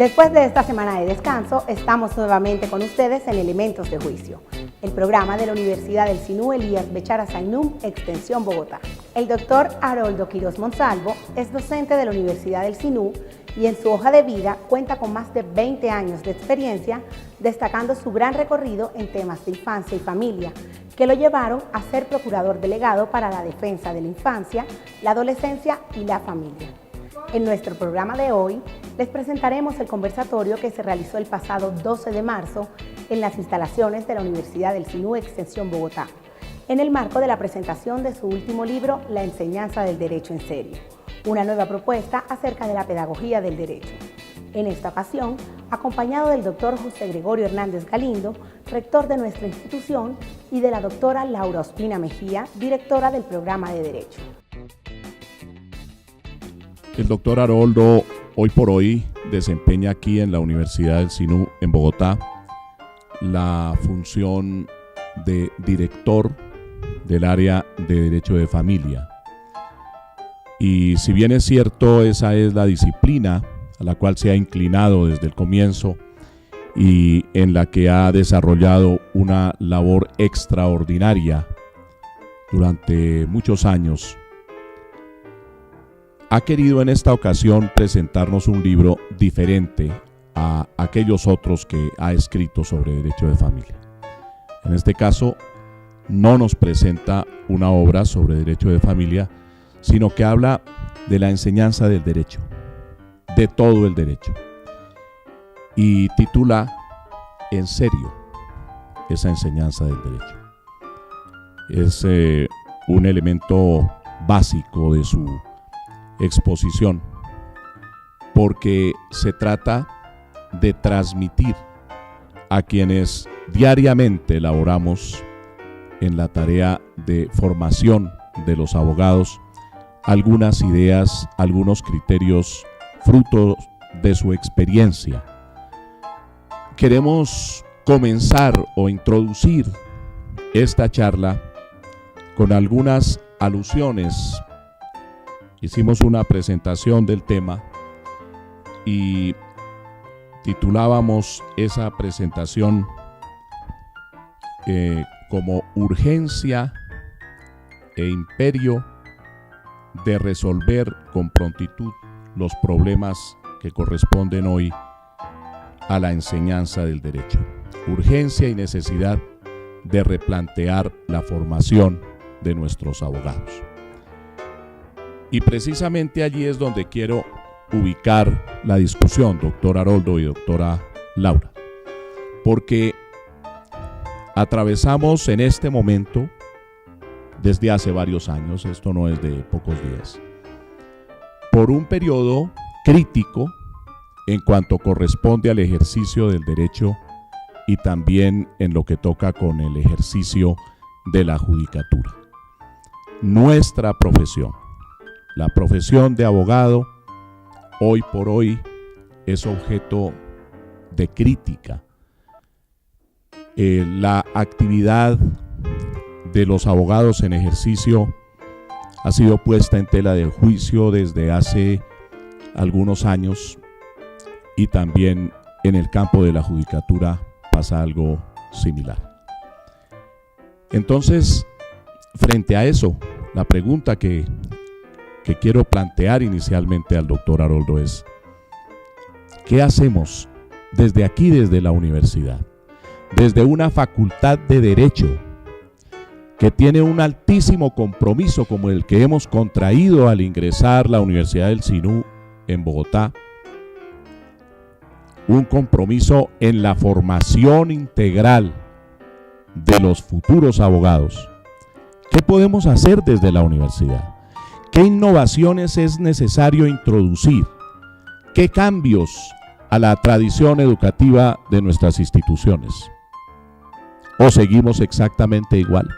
Después de esta semana de descanso, estamos nuevamente con ustedes en Elementos de Juicio, el programa de la Universidad del Sinú Elías Bechara Zainum, Extensión Bogotá. El doctor Haroldo Quiroz Monsalvo es docente de la Universidad del Sinú y en su hoja de vida cuenta con más de 20 años de experiencia, destacando su gran recorrido en temas de infancia y familia, que lo llevaron a ser procurador delegado para la defensa de la infancia, la adolescencia y la familia. En nuestro programa de hoy les presentaremos el conversatorio que se realizó el pasado 12 de marzo en las instalaciones de la Universidad del Sinú Extensión Bogotá, en el marco de la presentación de su último libro, La enseñanza del derecho en serio, una nueva propuesta acerca de la pedagogía del derecho. En esta ocasión, acompañado del doctor José Gregorio Hernández Galindo, rector de nuestra institución, y de la doctora Laura Ospina Mejía, directora del programa de Derecho. El doctor Haroldo, hoy por hoy, desempeña aquí en la Universidad del Sinú, en Bogotá, la función de director del área de Derecho de Familia. Y si bien es cierto, esa es la disciplina a la cual se ha inclinado desde el comienzo y en la que ha desarrollado una labor extraordinaria durante muchos años, ha querido en esta ocasión presentarnos un libro diferente a aquellos otros que ha escrito sobre derecho de familia. En este caso, no nos presenta una obra sobre derecho de familia, sino que habla de la enseñanza del derecho, de todo el derecho, y titula En serio esa enseñanza del derecho. Es un elemento básico de su exposición, porque se trata de transmitir a quienes diariamente elaboramos en la tarea de formación de los abogados algunas ideas, algunos criterios fruto de su experiencia. Queremos comenzar o introducir esta charla con algunas alusiones. Hicimos una presentación del tema y titulábamos esa presentación como Urgencia e Imperio de resolver con prontitud los problemas que corresponden hoy a la enseñanza del derecho. Urgencia y necesidad de replantear la formación de nuestros abogados. Y precisamente allí es donde quiero ubicar la discusión, doctor Haroldo y doctora Laura, porque atravesamos en este momento, desde hace varios años, esto no es de pocos días, por un periodo crítico en cuanto corresponde al ejercicio del derecho y también en lo que toca con el ejercicio de la judicatura. Nuestra profesión, la profesión de abogado, hoy por hoy es objeto de crítica. La actividad de los abogados en ejercicio ha sido puesta en tela de juicio desde hace algunos años, y también en el campo de la judicatura pasa algo similar. Entonces, frente a eso, la pregunta que quiero plantear inicialmente al doctor Haroldo es: ¿qué hacemos desde aquí, desde la universidad, desde una facultad de Derecho que tiene un altísimo compromiso como el que hemos contraído al ingresar a la Universidad del Sinú en Bogotá? Un compromiso en la formación integral de los futuros abogados. ¿Qué podemos hacer desde la universidad? ¿Qué innovaciones es necesario introducir? ¿Qué cambios a la tradición educativa de nuestras instituciones? ¿O seguimos exactamente igual?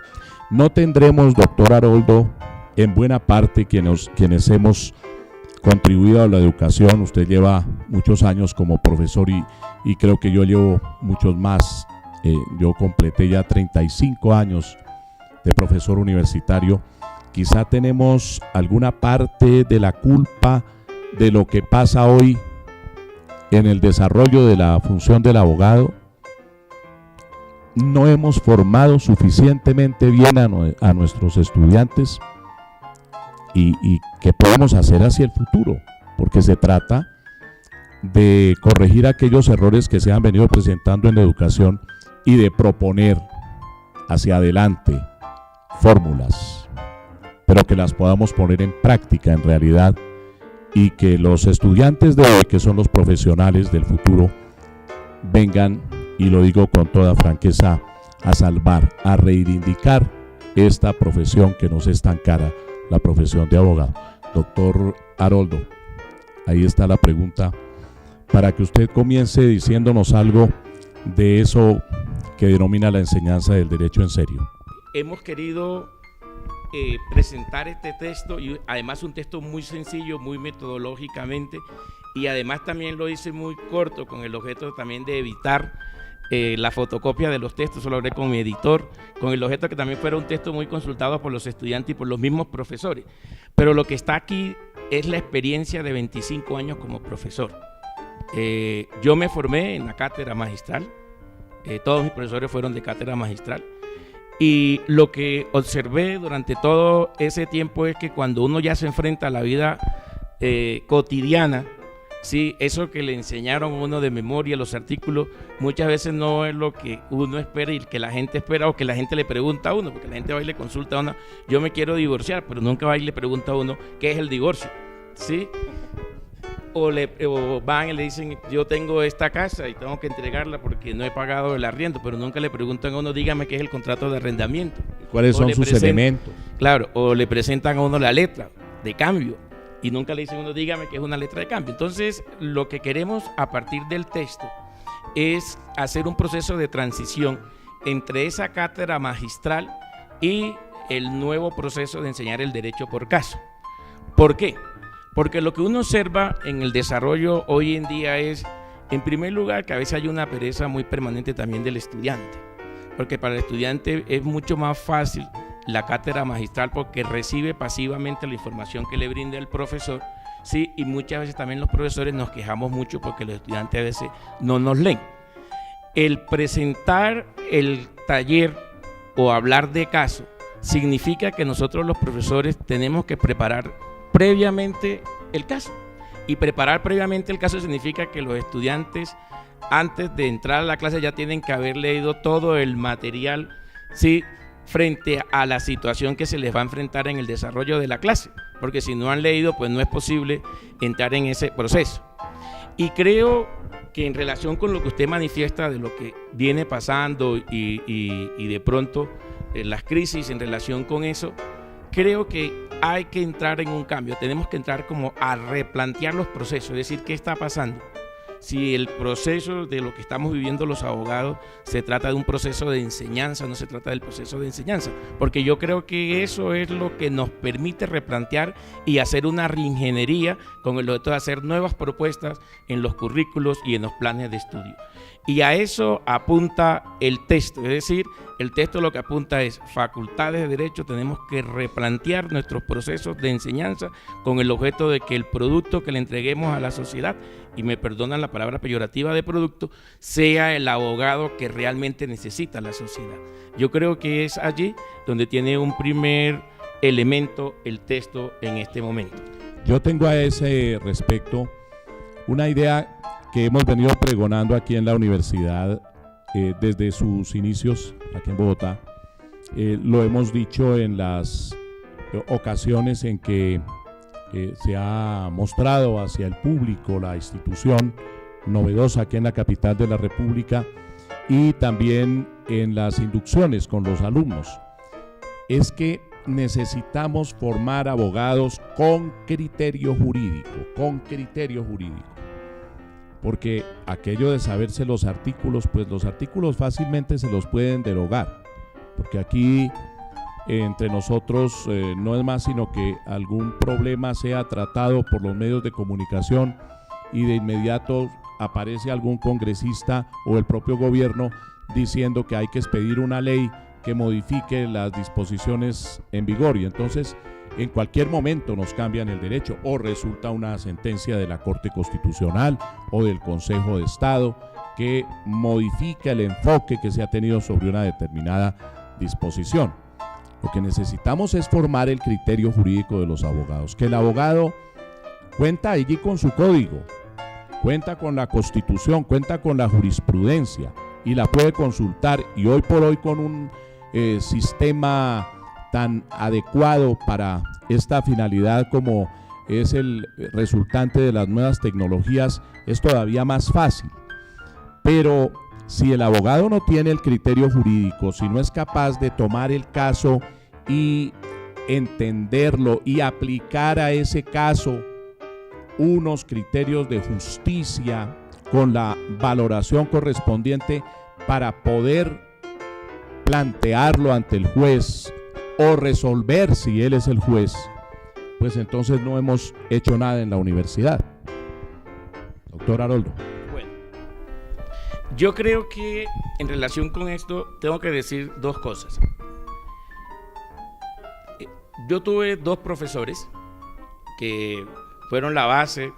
¿No tendremos, doctor Haroldo, en buena parte quienes hemos contribuido a la educación? Usted lleva muchos años como profesor y creo que yo llevo muchos más. Yo completé ya 35 años de profesor universitario. Quizá tenemos alguna parte de la culpa de lo que pasa hoy en el desarrollo de la función del abogado no hemos formado suficientemente bien a nuestros estudiantes y qué podemos hacer hacia el futuro, porque se trata de corregir aquellos errores que se han venido presentando en la educación y de proponer hacia adelante fórmulas, pero que las podamos poner en práctica en realidad y que los estudiantes de hoy, que son los profesionales del futuro, vengan, y lo digo con toda franqueza, a salvar, a reivindicar esta profesión que nos es tan cara, la profesión de abogado. Doctor Haroldo, ahí está la pregunta para que usted comience diciéndonos algo de eso que denomina la enseñanza del derecho en serio. Hemos querido presentar este texto, y además un texto muy sencillo, muy metodológicamente, y además también lo hice muy corto con el objeto también de evitar la fotocopia de los textos. Eso lo logré con mi editor, con el objeto que también fuera un texto muy consultado por los estudiantes y por los mismos profesores. Pero lo que está aquí es la experiencia de 25 años como profesor. Yo me formé en la cátedra magistral, todos mis profesores fueron de cátedra magistral, y lo que observé durante todo ese tiempo es que cuando uno ya se enfrenta a la vida cotidiana, sí, eso que le enseñaron a uno de memoria, los artículos, muchas veces no es lo que uno espera y que la gente espera, o que la gente le pregunta a uno, porque la gente va y le consulta a uno: yo me quiero divorciar, pero nunca va y le pregunta a uno qué es el divorcio, ¿sí? O van y le dicen: yo tengo esta casa y tengo que entregarla porque no he pagado el arriendo, pero nunca le preguntan a uno: dígame qué es el contrato de arrendamiento. ¿Cuáles son sus elementos? Claro, o le presentan a uno la letra de cambio y nunca le dicen a uno: dígame qué es una letra de cambio. Entonces, lo que queremos a partir del texto es hacer un proceso de transición entre esa cátedra magistral y el nuevo proceso de enseñar el derecho por caso. ¿Por qué? Porque lo que uno observa en el desarrollo hoy en día es, en primer lugar, que a veces hay una pereza muy permanente también del estudiante, porque para el estudiante es mucho más fácil la cátedra magistral porque recibe pasivamente la información que le brinda el profesor, sí, y muchas veces también los profesores nos quejamos mucho porque los estudiantes a veces no nos leen. El presentar el taller o hablar de caso significa que nosotros los profesores tenemos que preparar previamente el caso, y preparar previamente el caso significa que los estudiantes antes de entrar a la clase ya tienen que haber leído todo el material, sí, frente a la situación que se les va a enfrentar en el desarrollo de la clase, porque si no han leído, pues no es posible entrar en ese proceso. Y creo que en relación con lo que usted manifiesta de lo que viene pasando y de pronto las crisis en relación con eso, creo que hay que entrar en un cambio, tenemos que entrar como a replantear los procesos, es decir, ¿qué está pasando? Si el proceso de lo que estamos viviendo los abogados se trata de un proceso de enseñanza, no se trata del proceso de enseñanza, porque yo creo que eso es lo que nos permite replantear y hacer una reingeniería con el objeto de hacer nuevas propuestas en los currículos y en los planes de estudio. Y a eso apunta el texto, es decir, el texto lo que apunta es: facultades de derecho, tenemos que replantear nuestros procesos de enseñanza con el objeto de que el producto que le entreguemos a la sociedad, y me perdonan la palabra peyorativa de producto, sea el abogado que realmente necesita la sociedad. Yo creo que es allí donde tiene un primer elemento el texto en este momento. Yo tengo a ese respecto una idea que hemos venido pregonando aquí en la universidad desde sus inicios aquí en Bogotá. Lo hemos dicho en las ocasiones en que se ha mostrado hacia el público la institución novedosa aquí en la capital de la República, y también en las inducciones con los alumnos. Es que necesitamos formar abogados con criterio jurídico, porque aquello de saberse los artículos, pues los artículos fácilmente se los pueden derogar, porque aquí entre nosotros no es más sino que algún problema sea tratado por los medios de comunicación y de inmediato aparece algún congresista o el propio gobierno diciendo que hay que expedir una ley que modifique las disposiciones en vigor, y entonces en cualquier momento nos cambian el derecho o resulta una sentencia de la Corte Constitucional o del Consejo de Estado que modifica el enfoque que se ha tenido sobre una determinada disposición. Lo que necesitamos es formar el criterio jurídico de los abogados, que el abogado cuenta allí con su código, cuenta con la Constitución, cuenta con la jurisprudencia y la puede consultar, y hoy por hoy con un sistema tan adecuado para esta finalidad como es el resultante de las nuevas tecnologías, es todavía más fácil. Pero si el abogado no tiene el criterio jurídico, si no es capaz de tomar el caso y entenderlo y aplicar a ese caso unos criterios de justicia con la valoración correspondiente para poder plantearlo ante el juez o resolver si él es el juez, pues entonces no hemos hecho nada en la universidad. Doctor Haroldo. Bueno, yo creo que en relación con esto tengo que decir dos cosas. Yo tuve dos profesores que fueron la base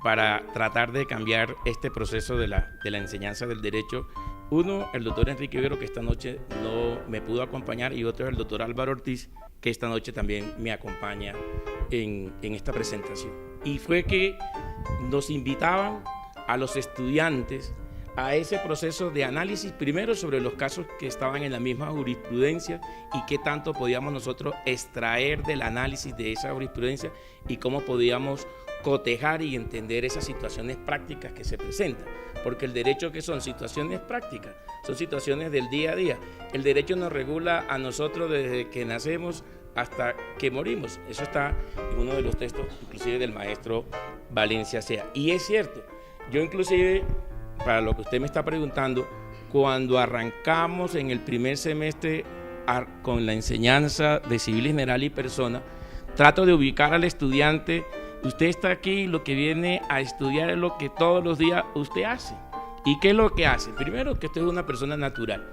para tratar de cambiar este proceso de la enseñanza del derecho. Uno, el doctor Enrique Vivero, que esta noche no me pudo acompañar, y otro es el doctor Álvaro Ortiz, que esta noche también me acompaña en esta presentación. Y fue que nos invitaban a los estudiantes a ese proceso de análisis, primero sobre los casos que estaban en la misma jurisprudencia y qué tanto podíamos nosotros extraer del análisis de esa jurisprudencia y cómo podíamos cotejar y entender esas situaciones prácticas que se presentan, porque el derecho, que son situaciones prácticas, son situaciones del día a día. El derecho nos regula a nosotros desde que nacemos hasta que morimos. Eso está en uno de los textos, inclusive del maestro Valencia Sea. Y es cierto, yo inclusive, para lo que usted me está preguntando, cuando arrancamos en el primer semestre con la enseñanza de Civil General y Persona, trato de ubicar al estudiante. Usted está aquí, lo que viene a estudiar es lo que todos los días usted hace. ¿Y qué es lo que hace? Primero, que usted es una persona natural.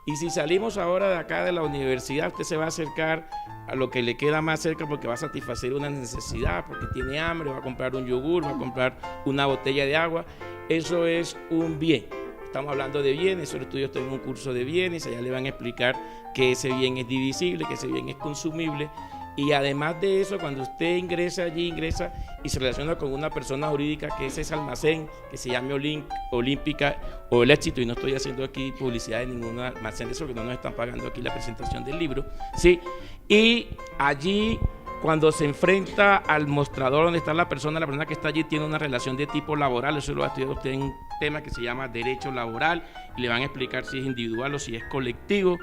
Y si salimos ahora de acá de la universidad, usted se va a acercar a lo que le queda más cerca porque va a satisfacer una necesidad, porque tiene hambre, va a comprar un yogur, va a comprar una botella de agua. Eso es un bien. Estamos hablando de bienes, sobre estudios estoy en un curso de bienes, allá le van a explicar que ese bien es divisible, que ese bien es consumible. Y además de eso, cuando usted ingresa allí, ingresa y se relaciona con una persona jurídica que es ese almacén, que se llame Olímpica o El Éxito, y no estoy haciendo aquí publicidad de ningún almacén de eso, porque no nos están pagando aquí la presentación del libro, ¿sí? Y allí, cuando se enfrenta al mostrador donde está la persona que está allí tiene una relación de tipo laboral. Eso lo va a estudiar usted en un tema que se llama derecho laboral, y le van a explicar si es individual o si es colectivo.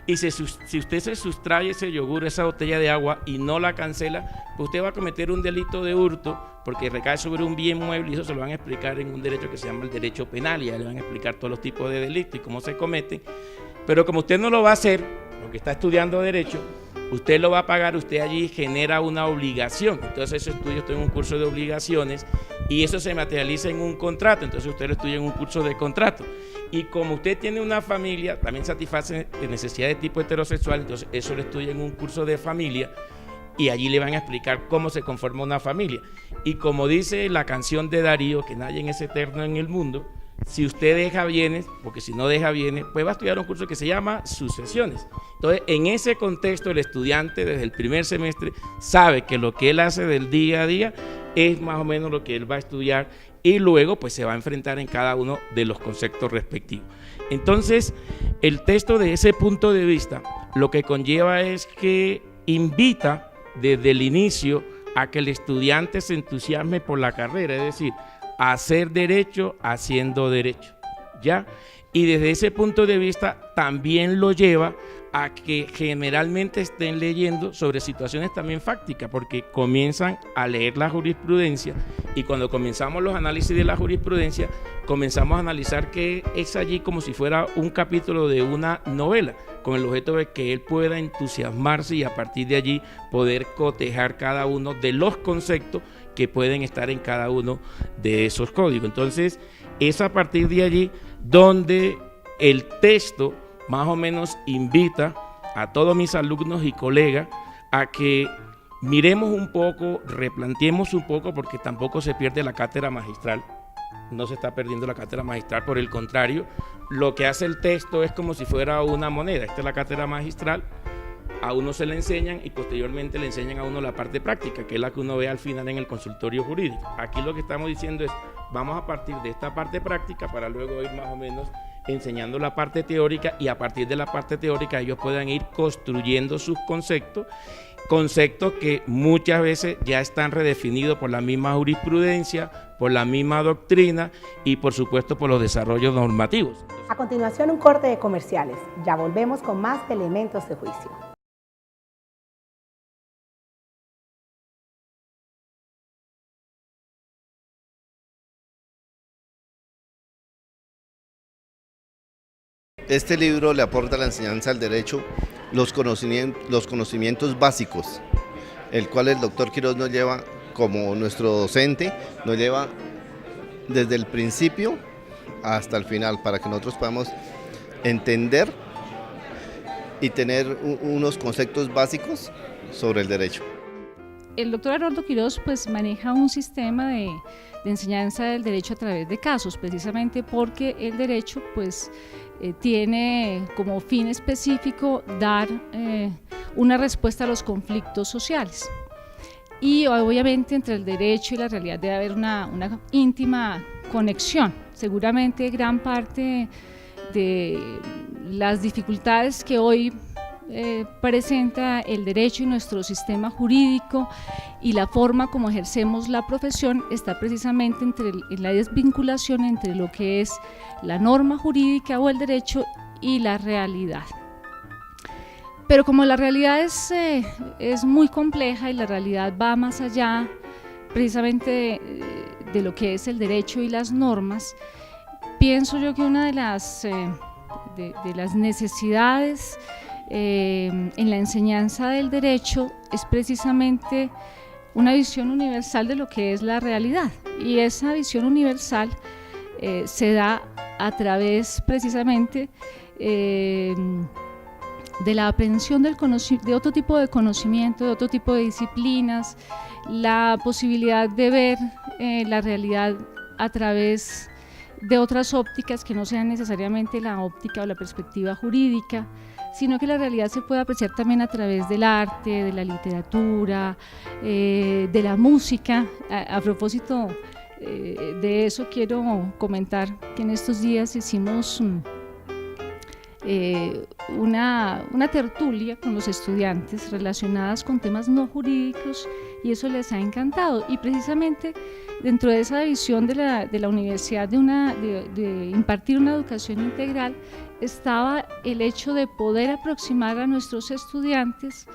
Y si usted se sustrae ese yogur, esa botella de agua, y no la cancela, pues usted va a cometer un delito de hurto, porque recae sobre un bien mueble, y eso se lo van a explicar en un derecho que se llama el derecho penal, y ya le van a explicar todos los tipos de delitos y cómo se cometen. Pero como usted no lo va a hacer, porque está estudiando derecho, usted lo va a pagar, usted allí genera una obligación. Entonces ese estudio está en un curso de obligaciones, y eso se materializa en un contrato. Entonces usted lo estudia en un curso de contrato. Y como usted tiene una familia, también satisface necesidades de tipo heterosexual, entonces eso lo estudia en un curso de familia, y allí le van a explicar cómo se conforma una familia. Y como dice la canción de Darío, que nadie es eterno en el mundo, si usted deja bienes, porque si no deja bienes, pues va a estudiar un curso que se llama sucesiones. Entonces, en ese contexto, el estudiante desde el primer semestre sabe que lo que él hace del día a día es más o menos lo que él va a estudiar, y luego pues se va a enfrentar en cada uno de los conceptos respectivos. Entonces, el texto, de ese punto de vista, lo que conlleva es que invita desde el inicio a que el estudiante se entusiasme por la carrera, es decir, hacer derecho haciendo derecho, ¿ya? Y desde ese punto de vista también lo lleva a que generalmente estén leyendo sobre situaciones también fácticas, porque comienzan a leer la jurisprudencia, y cuando comenzamos los análisis de la jurisprudencia, comenzamos a analizar que es allí como si fuera un capítulo de una novela, con el objeto de que él pueda entusiasmarse y a partir de allí poder cotejar cada uno de los conceptos que pueden estar en cada uno de esos códigos. Entonces, es a partir de allí donde el texto más o menos invita a todos mis alumnos y colegas a que miremos un poco, replanteemos un poco, porque tampoco se pierde la cátedra magistral. No se está perdiendo la cátedra magistral, por el contrario, lo que hace el texto es como si fuera una moneda. Esta es la cátedra magistral, a uno se le enseñan y posteriormente le enseñan a uno la parte práctica, que es la que uno ve al final en el consultorio jurídico. Aquí lo que estamos diciendo es, vamos a partir de esta parte práctica para luego ir más o menos enseñando la parte teórica, y a partir de la parte teórica ellos puedan ir construyendo sus conceptos que muchas veces ya están redefinidos por la misma jurisprudencia, por la misma doctrina y por supuesto por los desarrollos normativos. A continuación, un corte de comerciales. Ya volvemos con más elementos de juicio. Este libro le aporta a la enseñanza del derecho los conocimientos básicos, el cual el doctor Quirós nos lleva como nuestro docente, nos lleva desde el principio hasta el final para que nosotros podamos entender y tener unos conceptos básicos sobre el derecho. El doctor Haroldo Quirós pues maneja un sistema de enseñanza del derecho a través de casos, precisamente porque el derecho pues tiene como fin específico dar una respuesta a los conflictos sociales. Y obviamente entre el derecho y la realidad debe haber una íntima conexión. Seguramente gran parte de las dificultades que hoy presenta el derecho y nuestro sistema jurídico y la forma como ejercemos la profesión está precisamente en la desvinculación entre lo que es la norma jurídica o el derecho y la realidad. Pero como la realidad es muy compleja y la realidad va más allá precisamente de lo que es el derecho y las normas, pienso yo que una de las necesidades en la enseñanza del derecho es precisamente una visión universal de lo que es la realidad, y esa visión universal se da a través precisamente de la aprehensión de otro tipo de conocimiento, de otro tipo de disciplinas, la posibilidad de ver la realidad a través de otras ópticas que no sean necesariamente la óptica o la perspectiva jurídica, sino que la realidad se puede apreciar también a través del arte, de la literatura, de la música. A propósito de eso quiero comentar que en estos días hicimos una tertulia con los estudiantes relacionadas con temas no jurídicos, y eso les ha encantado, y precisamente dentro de esa visión de la universidad de impartir una educación integral estaba el hecho de poder aproximar a nuestros estudiantes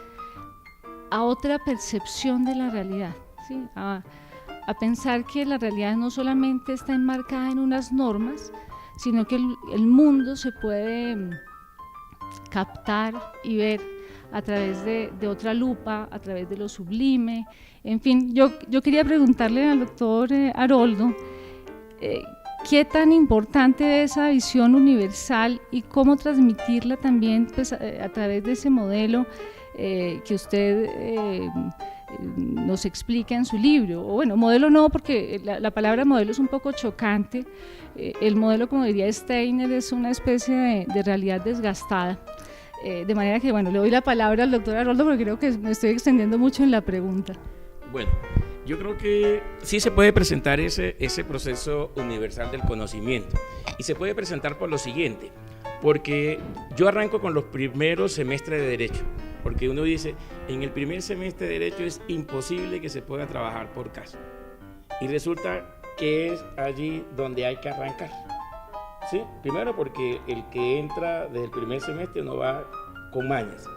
a otra percepción de la realidad, ¿sí? a pensar que la realidad no solamente está enmarcada en unas normas, sino que el mundo se puede captar y ver a través de otra lupa, a través de lo sublime. En fin, yo quería preguntarle al doctor Haroldo qué tan importante es esa visión universal y cómo transmitirla también pues, a través de ese modelo que usted nos explica en su libro. O bueno, modelo no, porque la palabra modelo es un poco chocante. El modelo, como diría Steiner, es una especie de realidad desgastada. De manera que, bueno, le doy la palabra al doctor Haroldo porque creo que me estoy extendiendo mucho en la pregunta. Bueno, yo creo que sí se puede presentar ese proceso universal del conocimiento, y se puede presentar por lo siguiente, porque yo arranco con los primeros semestres de Derecho, porque uno dice, en el primer semestre de Derecho es imposible que se pueda trabajar por caso, y resulta que es allí donde hay que arrancar. ¿Sí? Primero porque el que entra desde el primer semestre no va con mañas,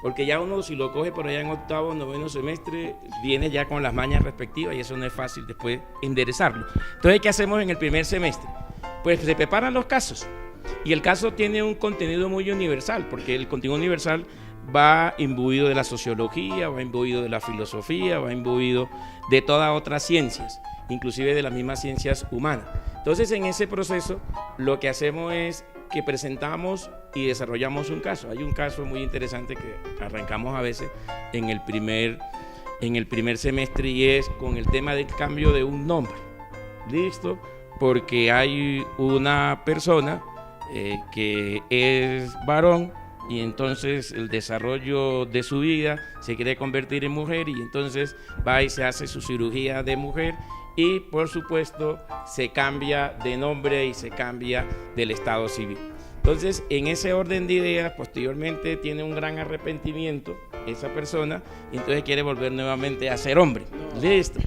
porque ya uno si lo coge por allá en octavo, noveno semestre, viene ya con las mañas respectivas y eso no es fácil después enderezarlo. Entonces, ¿qué hacemos en el primer semestre? Pues se preparan los casos, y el caso tiene un contenido muy universal, porque el contenido universal va imbuido de la sociología, va imbuido de la filosofía, va imbuido de todas otras ciencias, inclusive de las mismas ciencias humanas. Entonces, en ese proceso, lo que hacemos es que presentamos y desarrollamos un caso. Hay un caso muy interesante que arrancamos a veces en el primer en el primer semestre, y es con el tema del cambio de un nombre. ¿Listo? Porque hay una persona que es varón y entonces el desarrollo de su vida se quiere convertir en mujer y entonces va y se hace su cirugía de mujer y por supuesto se cambia de nombre y se cambia del estado civil. Entonces, en ese orden de ideas, posteriormente tiene un gran arrepentimiento esa persona y entonces quiere volver nuevamente a ser hombre. Listo.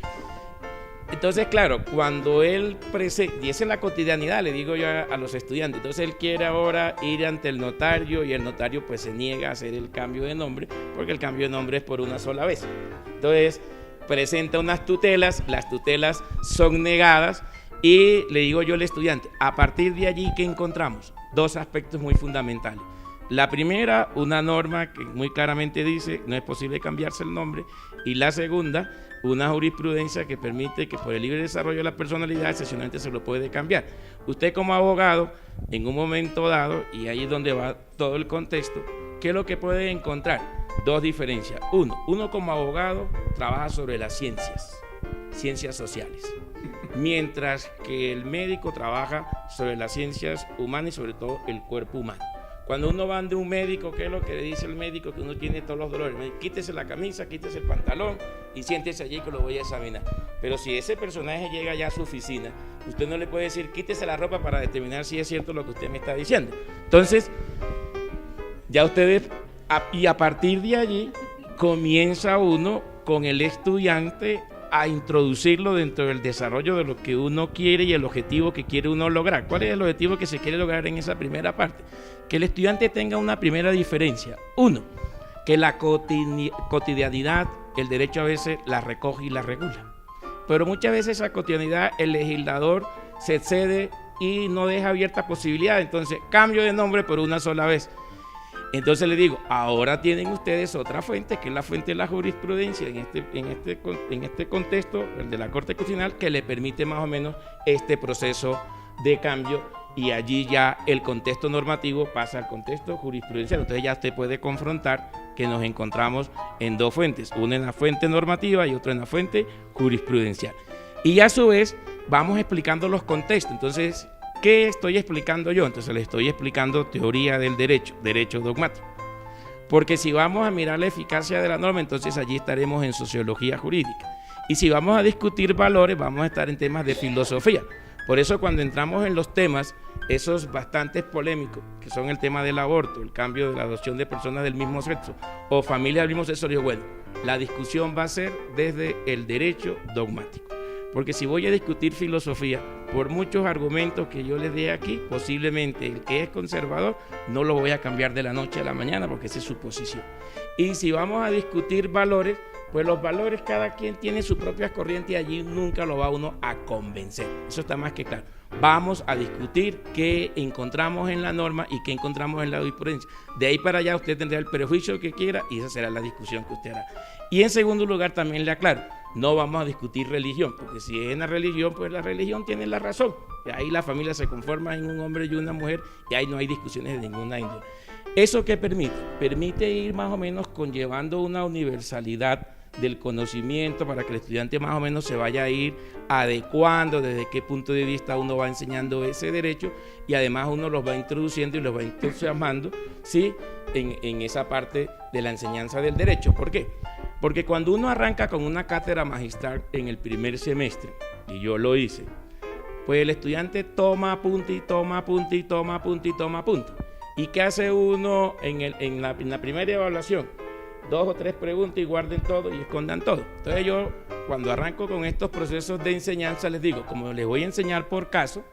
Entonces, claro, cuando él y esa es la cotidianidad, le digo yo a los estudiantes, entonces él quiere ahora ir ante el notario y el notario pues se niega a hacer el cambio de nombre porque el cambio de nombre es por una sola vez. Entonces, presenta unas tutelas, las tutelas son negadas y le digo yo al estudiante, a partir de allí, ¿qué encontramos? Dos aspectos muy fundamentales. La primera, una norma que muy claramente dice no es posible cambiarse el nombre, y la segunda, una jurisprudencia que permite que por el libre desarrollo de la personalidad excepcionalmente se lo puede cambiar. Usted como abogado, en un momento dado, y ahí es donde va todo el contexto, ¿qué es lo que puede encontrar? Dos diferencias. Uno como abogado trabaja sobre las ciencias sociales, mientras que el médico trabaja sobre las ciencias humanas y sobre todo el cuerpo humano. Cuando uno va de un médico, ¿qué es lo que le dice el médico? Que uno tiene todos los dolores. Quítese la camisa, quítese el pantalón y siéntese allí que lo voy a examinar. Pero si ese personaje llega ya a su oficina, usted no le puede decir, quítese la ropa para determinar si es cierto lo que usted me está diciendo. Entonces, ya ustedes, y a partir de allí, comienza uno con el estudiante a introducirlo dentro del desarrollo de lo que uno quiere y el objetivo que quiere uno lograr. ¿Cuál es el objetivo que se quiere lograr en esa primera parte? Que el estudiante tenga una primera diferencia. Uno, que la cotidianidad, el derecho a veces la recoge y la regula. Pero muchas veces esa cotidianidad el legislador se excede y no deja abierta posibilidad. Entonces, cambio de nombre por una sola vez. Entonces le digo, ahora tienen ustedes otra fuente, que es la fuente de la jurisprudencia en este contexto, el de la Corte Constitucional, que le permite más o menos este proceso de cambio, y allí ya el contexto normativo pasa al contexto jurisprudencial. Entonces ya usted puede confrontar que nos encontramos en dos fuentes, una en la fuente normativa y otra en la fuente jurisprudencial. Y a su vez vamos explicando los contextos. Entonces, ¿qué estoy explicando yo? Entonces le estoy explicando teoría del derecho dogmático. Porque si vamos a mirar la eficacia de la norma, entonces allí estaremos en sociología jurídica. Y si vamos a discutir valores, vamos a estar en temas de filosofía. Por eso cuando entramos en los temas, esos bastante polémicos, que son el tema del aborto, el cambio de la adopción de personas del mismo sexo, o familias del mismo sexo, digo, bueno, la discusión va a ser desde el derecho dogmático. Porque si voy a discutir filosofía, por muchos argumentos que yo les dé aquí, posiblemente el que es conservador no lo voy a cambiar de la noche a la mañana porque esa es su posición. Y si vamos a discutir valores, pues los valores cada quien tiene sus propias corrientes y allí nunca lo va uno a convencer. Eso está más que claro. Vamos a discutir qué encontramos en la norma y qué encontramos en la jurisprudencia. De ahí para allá usted tendrá el prejuicio que quiera y esa será la discusión que usted hará. Y en segundo lugar también le aclaro, no vamos a discutir religión, porque si es una religión, pues la religión tiene la razón. Y ahí la familia se conforma en un hombre y una mujer y ahí no hay discusiones de ninguna índole. ¿Eso qué permite? Permite ir más o menos conllevando una universalidad del conocimiento para que el estudiante más o menos se vaya a ir adecuando desde qué punto de vista uno va enseñando ese derecho y además uno los va introduciendo y los va entusiasmando, ¿sí?, en esa parte de la enseñanza del derecho. ¿Por qué? Porque cuando uno arranca con una cátedra magistral en el primer semestre, y yo lo hice, pues el estudiante toma apunte y toma apunte y toma apunte y toma apunte. ¿Y qué hace uno en la primera evaluación? 2 o 3 preguntas y guarden todo y escondan todo. Entonces yo, cuando arranco con estos procesos de enseñanza, les digo, como les voy a enseñar por caso,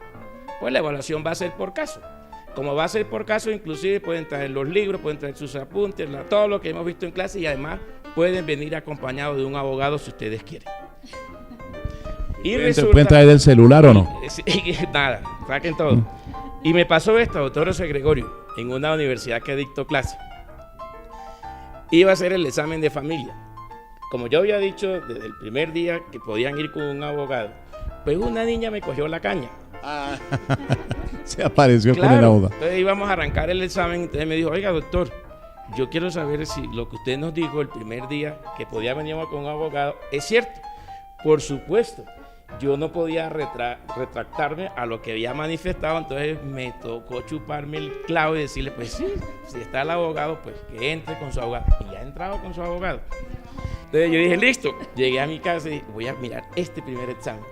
pues la evaluación va a ser por caso. Como va a ser por caso, inclusive pueden traer los libros, pueden traer sus apuntes, todo lo que hemos visto en clase y además pueden venir acompañados de un abogado si ustedes quieren. Y resulta, ¿pueden traer el celular o no? Nada, saquen todo. Y me pasó esto, doctor José Gregorio, en una universidad que dictó clase. Iba a hacer el examen de familia. Como yo había dicho desde el primer día que podían ir con un abogado, pues una niña me cogió la caña. Se apareció, claro, con el abogado. Entonces íbamos a arrancar el examen, entonces me dijo, oiga doctor, yo quiero saber si lo que usted nos dijo el primer día, que podía venir con un abogado, es cierto. Por supuesto, yo no podía retractarme a lo que había manifestado, entonces me tocó chuparme el clavo y decirle, pues sí, si está el abogado, pues que entre con su abogado. Y ya ha entrado con su abogado. Entonces yo dije, listo, llegué a mi casa y dije, voy a mirar este primer examen.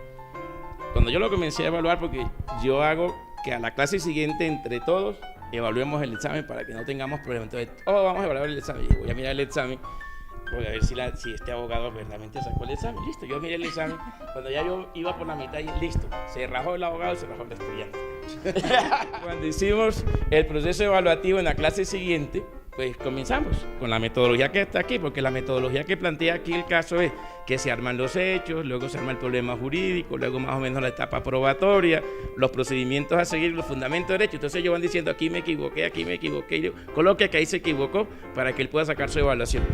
Cuando yo lo comencé a evaluar, porque yo hago que a la clase siguiente, entre todos, evaluemos el examen para que no tengamos problemas. Entonces, vamos a evaluar el examen. Y voy a mirar el examen, voy a ver si este abogado verdaderamente sacó el examen. Listo, yo miré el examen. Cuando ya yo iba por la mitad, y listo, se rajó el abogado y se rajó el estudiante. Cuando hicimos el proceso evaluativo en la clase siguiente, pues comenzamos con la metodología que está aquí, porque la metodología que plantea aquí el caso es que se arman los hechos, luego se arma el problema jurídico, luego más o menos la etapa probatoria, los procedimientos a seguir, los fundamentos de derecho. Entonces ellos van diciendo, aquí me equivoqué, y yo coloque que ahí se equivocó para que él pueda sacar su evaluación.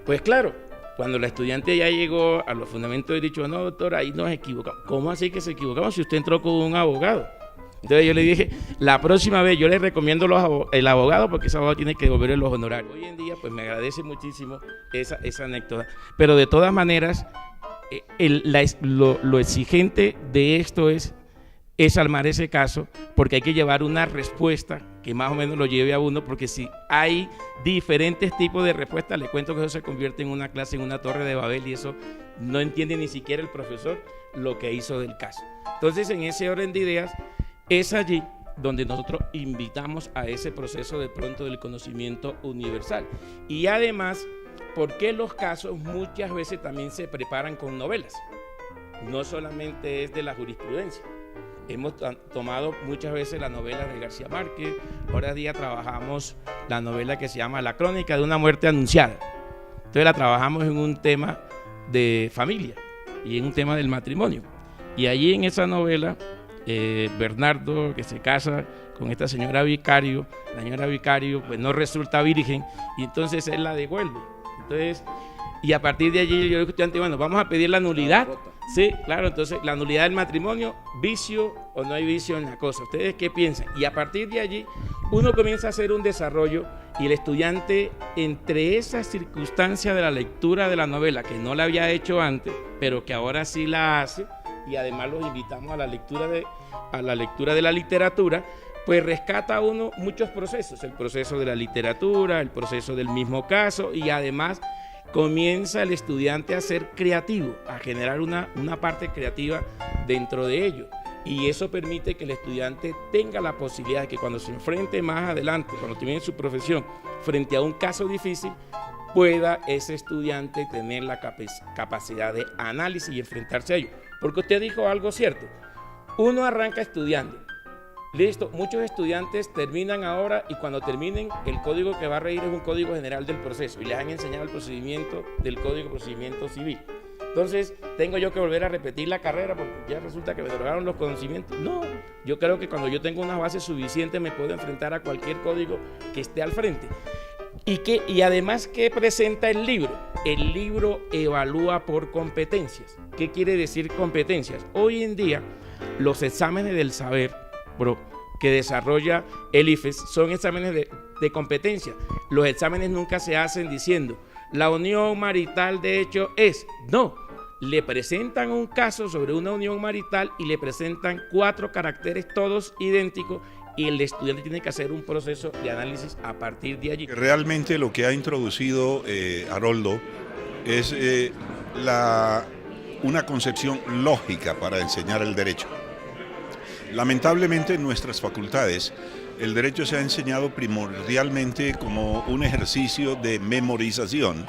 Pues claro, cuando la estudiante ya llegó a los fundamentos de derecho, no, doctor, ahí nos equivocamos. ¿Cómo así que se equivocamos si usted entró con un abogado? Entonces yo le dije, la próxima vez yo le recomiendo el abogado porque ese abogado tiene que devolverle los honorarios. Hoy en día pues me agradece muchísimo esa anécdota. Pero de todas maneras, lo exigente de esto es armar ese caso, porque hay que llevar una respuesta que más o menos lo lleve a uno, porque si hay diferentes tipos de respuestas, le cuento que eso se convierte en una clase, en una torre de Babel, y eso no entiende ni siquiera el profesor lo que hizo del caso. Entonces, en ese orden de ideas, es allí donde nosotros invitamos a ese proceso de pronto del conocimiento universal. Y además, porque los casos muchas veces también se preparan con novelas, no solamente es de la jurisprudencia. Hemos tomado muchas veces la novela de García Márquez, ahora día trabajamos la novela que se llama La Crónica de una muerte anunciada. Entonces la trabajamos en un tema de familia y en un tema del matrimonio. Y allí en esa novela, Bernardo, que se casa con esta señora Vicario, la señora Vicario pues no resulta virgen y entonces él la devuelve. Entonces, y a partir de allí yo digo, bueno, vamos a pedir la nulidad. Sí, claro, entonces la nulidad del matrimonio, vicio o no hay vicio en la cosa. ¿Ustedes qué piensan? Y a partir de allí uno comienza a hacer un desarrollo y el estudiante, entre esas circunstancias de la lectura de la novela, que no la había hecho antes, pero que ahora sí la hace, y además los invitamos a la lectura de la literatura, pues rescata uno muchos procesos, el proceso de la literatura, el proceso del mismo caso, y además comienza el estudiante a ser creativo, a generar una parte creativa dentro de ello. Y eso permite que el estudiante tenga la posibilidad de que cuando se enfrente más adelante, cuando termine su profesión, frente a un caso difícil, pueda ese estudiante tener la capacidad de análisis y enfrentarse a ello. Porque usted dijo algo cierto, uno arranca estudiando, listo, muchos estudiantes terminan ahora y cuando terminen el código que va a regir es un código general del proceso y les han enseñado el procedimiento del código de procedimiento civil. Entonces, ¿tengo yo que volver a repetir la carrera porque ya resulta que me drogaron los conocimientos? No, yo creo que cuando yo tengo una base suficiente me puedo enfrentar a cualquier código que esté al frente. Y además, ¿qué presenta el libro? El libro evalúa por competencias. ¿Qué quiere decir competencias? Hoy en día, los exámenes del saber, que desarrolla el IFES, son exámenes de competencia. Los exámenes nunca se hacen diciendo, la unión marital de hecho es. No, le presentan un caso sobre una unión marital y le presentan 4 caracteres todos idénticos y el estudiante tiene que hacer un proceso de análisis a partir de allí. Realmente lo que ha introducido Haroldo es una concepción lógica para enseñar el derecho. Lamentablemente en nuestras facultades el derecho se ha enseñado primordialmente como un ejercicio de memorización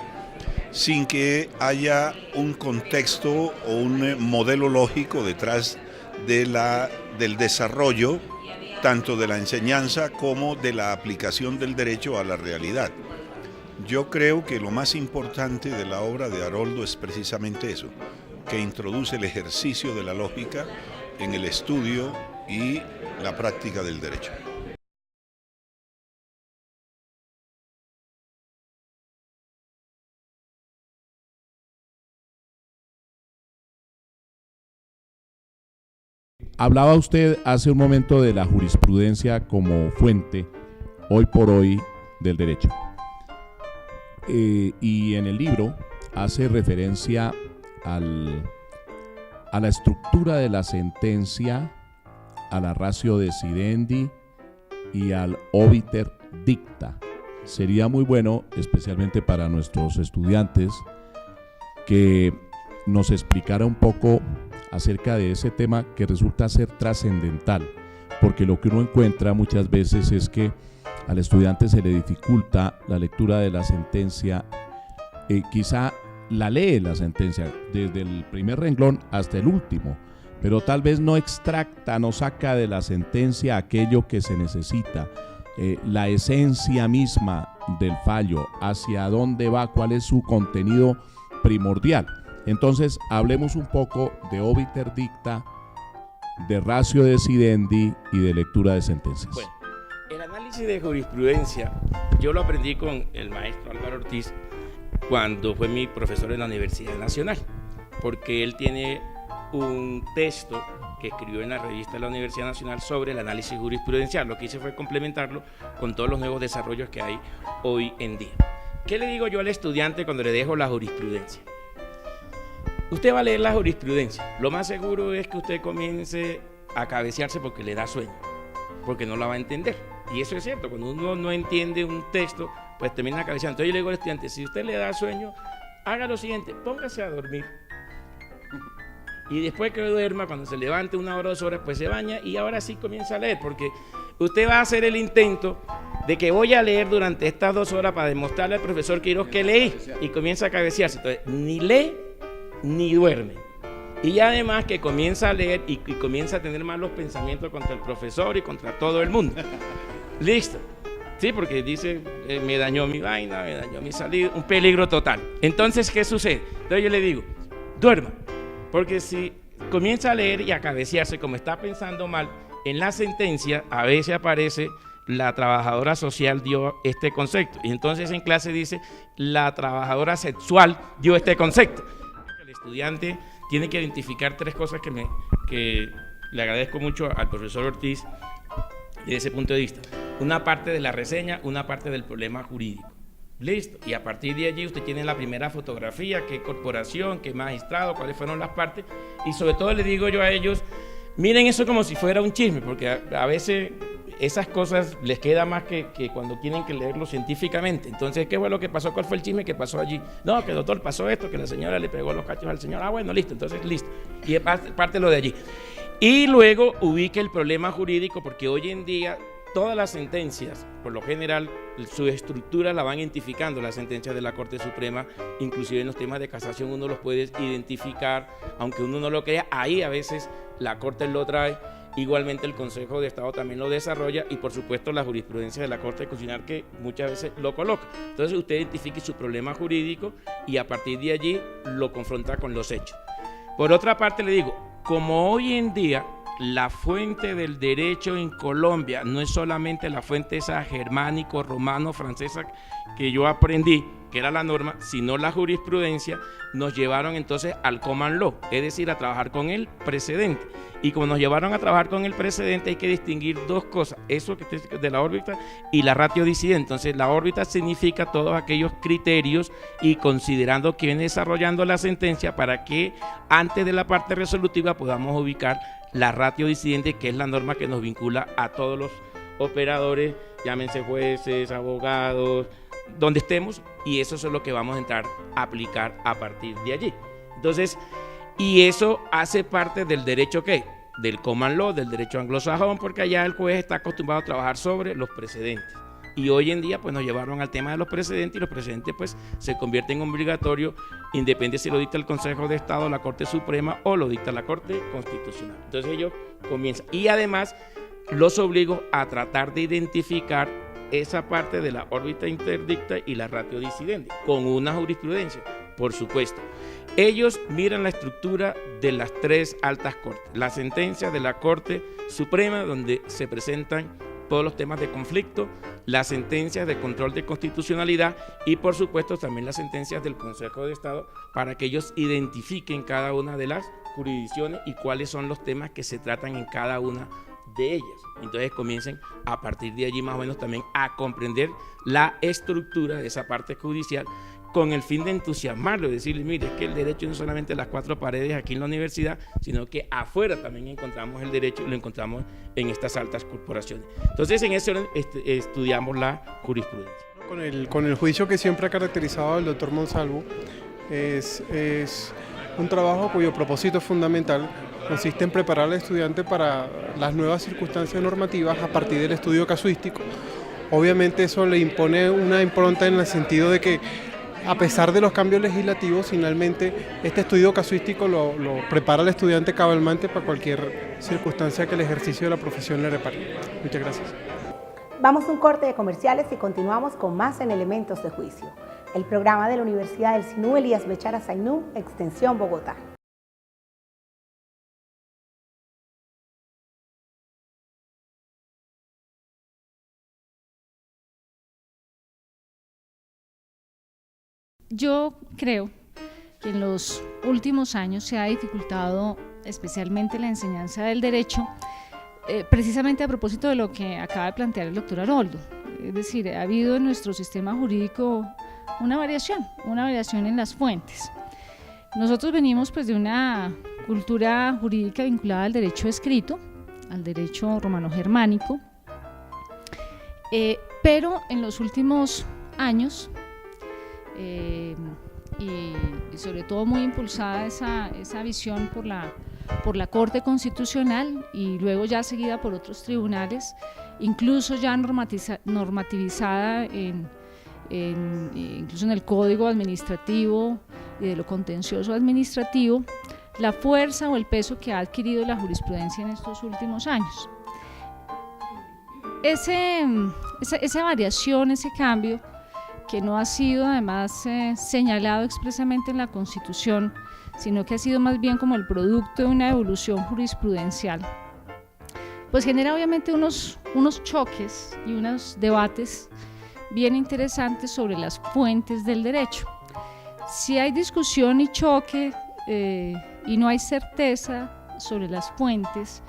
sin que haya un contexto o un modelo lógico detrás del desarrollo tanto de la enseñanza como de la aplicación del derecho a la realidad. Yo creo que lo más importante de la obra de Haroldo es precisamente eso, que introduce el ejercicio de la lógica en el estudio y la práctica del derecho. Hablaba usted hace un momento de la jurisprudencia como fuente, hoy por hoy, del derecho. y en el libro hace referencia a la estructura de la sentencia, a la ratio decidendi y al obiter dicta. Sería muy bueno, especialmente para nuestros estudiantes, que nos explicara un poco acerca de ese tema que resulta ser trascendental, porque lo que uno encuentra muchas veces es que al estudiante se le dificulta la lectura de la sentencia, quizá la lee la sentencia desde el primer renglón hasta el último, pero tal vez no extracta, no saca de la sentencia aquello que se necesita, la esencia misma del fallo, hacia dónde va, cuál es su contenido primordial. Entonces, hablemos un poco de obiter dicta, de ratio decidendi y de lectura de sentencias. Bueno, el análisis de jurisprudencia, yo lo aprendí con el maestro Álvaro Ortiz cuando fue mi profesor en la Universidad Nacional, porque él tiene un texto que escribió en la revista de la Universidad Nacional sobre el análisis jurisprudencial. Lo que hice fue complementarlo con todos los nuevos desarrollos que hay hoy en día. ¿Qué le digo yo al estudiante cuando le dejo la jurisprudencia? Usted va a leer la jurisprudencia. Lo más seguro es que usted comience a cabecearse porque le da sueño, porque no la va a entender. Y eso es cierto, cuando uno no entiende un texto, pues termina cabeceando. Entonces yo le digo al estudiante, si usted le da sueño, haga lo siguiente, póngase a dormir. Y después que duerma, cuando se levante 1 hora o 2 horas, pues se baña y ahora sí comienza a leer, porque usted va a hacer el intento de que voy a leer durante estas 2 horas para demostrarle al profesor Quiroz que leí, y comienza a cabecearse. Entonces, ni lee ni duerme. Y además que comienza a leer y comienza a tener malos pensamientos contra el profesor y contra todo el mundo. Listo. Sí, porque dice, me dañó mi vaina, me dañó mi salida, un peligro total. Entonces, ¿qué sucede? Entonces yo le digo, duerma. Porque si comienza a leer y a cabecearse, como está pensando mal, en la sentencia a veces aparece la trabajadora social dio este concepto. Y entonces en clase dice, la trabajadora sexual dio este concepto. El estudiante tiene que identificar 3 cosas que le agradezco mucho al profesor Ortiz desde ese punto de vista. Una parte de la reseña, una parte del problema jurídico. Listo, y a partir de allí usted tiene la primera fotografía, qué corporación, qué magistrado, cuáles fueron las partes, y sobre todo le digo yo a ellos, miren eso como si fuera un chisme, porque a veces esas cosas les queda más que cuando tienen que leerlo científicamente. Entonces, ¿qué fue lo que pasó? ¿Cuál fue el chisme que pasó allí? No, que el doctor pasó esto, que la señora le pegó los cachos al señor. Ah, bueno, listo, entonces listo. Y parte lo de allí. Y luego ubique el problema jurídico, porque hoy en día todas las sentencias, por lo general, su estructura la van identificando, las sentencias de la Corte Suprema, inclusive en los temas de casación uno los puede identificar, aunque uno no lo crea, ahí a veces la Corte lo trae, igualmente el Consejo de Estado también lo desarrolla y por supuesto la jurisprudencia de la Corte Constitucional que muchas veces lo coloca. Entonces usted identifique su problema jurídico y a partir de allí lo confronta con los hechos. Por otra parte le digo, como hoy en día la fuente del derecho en Colombia no es solamente la fuente esa germánico, romano, francesa que yo aprendí, que era la norma, sino la jurisprudencia, nos llevaron entonces al common law, es decir, a trabajar con el precedente. Y como nos llevaron a trabajar con el precedente, hay que distinguir 2 cosas, eso que de la órbita y la ratio disidente. Entonces, la órbita significa todos aquellos criterios y considerando que viene desarrollando la sentencia para que antes de la parte resolutiva podamos ubicar la ratio disidente, que es la norma que nos vincula a todos los operadores, llámense jueces, abogados, donde estemos, y eso es lo que vamos a entrar a aplicar a partir de allí. Entonces, y eso hace parte del derecho ¿qué? Del common law, del derecho anglosajón, porque allá el juez está acostumbrado a trabajar sobre los precedentes. Y hoy en día pues nos llevaron al tema de los precedentes y los precedentes pues se convierten en obligatorios independiente si lo dicta el Consejo de Estado, la Corte Suprema o lo dicta la Corte Constitucional. Entonces ellos comienzan y además los obligo a tratar de identificar esa parte de la órbita interdicta y la ratio disidente con una jurisprudencia, por supuesto. Ellos miran la estructura de las 3 altas cortes, la sentencia de la Corte Suprema donde se presentan todos los temas de conflicto, las sentencias de control de constitucionalidad y por supuesto también las sentencias del Consejo de Estado para que ellos identifiquen cada una de las jurisdicciones y cuáles son los temas que se tratan en cada una de ellas. Entonces comiencen a partir de allí más o menos también a comprender la estructura de esa parte judicial, con el fin de entusiasmarlo, decirle, mire, es que el derecho no es solamente las cuatro paredes aquí en la universidad, sino que afuera también encontramos el derecho y lo encontramos en estas altas corporaciones. Entonces, en eso estudiamos la jurisprudencia. Con el juicio que siempre ha caracterizado al doctor Monsalvo, es un trabajo cuyo propósito fundamental consiste en preparar al estudiante para las nuevas circunstancias normativas a partir del estudio casuístico. Obviamente eso le impone una impronta en el sentido de que, a pesar de los cambios legislativos, finalmente este estudio casuístico lo prepara al estudiante cabalmente para cualquier circunstancia que el ejercicio de la profesión le repare. Muchas gracias. Vamos a un corte de comerciales y continuamos con más en Elementos de Juicio, el programa de la Universidad del Sinú Elías Bechara Sainú, Extensión Bogotá. Yo creo que en los últimos años se ha dificultado especialmente la enseñanza del derecho, precisamente a propósito de lo que acaba de plantear el doctor Haroldo. Es decir, ha habido en nuestro sistema jurídico una variación en las fuentes. Nosotros venimos pues de una cultura jurídica vinculada al derecho escrito, al derecho romano-germánico, pero en los últimos años, y sobre todo muy impulsada esa visión por la Corte Constitucional y luego ya seguida por otros tribunales, incluso ya normativizada incluso en el Código Administrativo y de lo contencioso administrativo, la fuerza o el peso que ha adquirido la jurisprudencia en estos últimos años. Esa variación, ese cambio, que no ha sido además señalado expresamente en la Constitución, sino que ha sido más bien como el producto de una evolución jurisprudencial, pues genera obviamente unos choques y unos debates bien interesantes sobre las fuentes del derecho. Si hay discusión y choque y no hay certeza sobre las fuentes,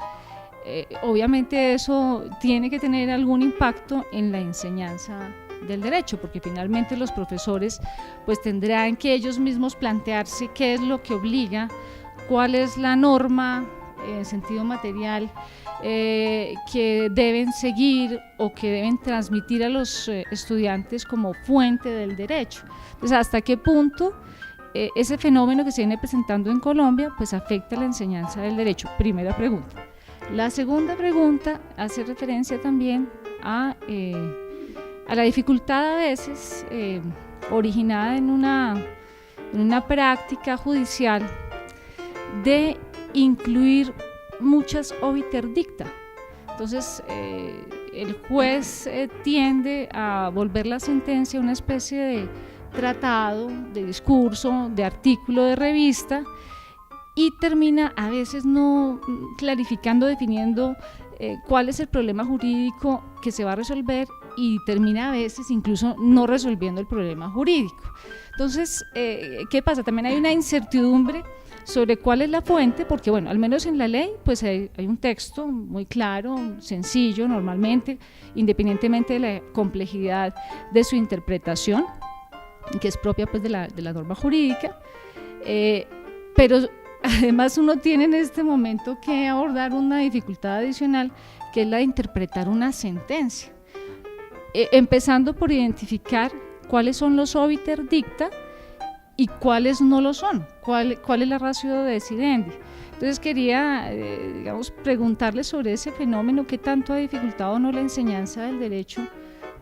obviamente eso tiene que tener algún impacto en la enseñanza del derecho, porque finalmente los profesores pues tendrán que ellos mismos plantearse qué es lo que obliga, cuál es la norma en sentido material que deben seguir o que deben transmitir a los estudiantes como fuente del derecho. Entonces, ¿hasta qué punto ese fenómeno que se viene presentando en Colombia pues afecta la enseñanza del derecho? Primera pregunta. La segunda pregunta hace referencia también a la dificultad a veces originada en una práctica judicial de incluir muchas obiter dicta. Entonces el juez tiende a volver la sentencia una especie de tratado, de discurso, de artículo de revista, y termina a veces no clarificando, definiendo cuál es el problema jurídico que se va a resolver, y termina a veces incluso no resolviendo el problema jurídico. Entonces, ¿qué pasa? También hay una incertidumbre sobre cuál es la fuente, porque bueno, al menos en la ley pues hay un texto muy claro, sencillo normalmente, independientemente de la complejidad de su interpretación, que es propia pues de la norma jurídica, pero además uno tiene en este momento que abordar una dificultad adicional, que es la de interpretar una sentencia, empezando por identificar cuáles son los obiter dicta y cuáles no lo son, cuál es la ratio decidendi. Entonces quería preguntarle sobre ese fenómeno, qué tanto ha dificultado o no la enseñanza del derecho,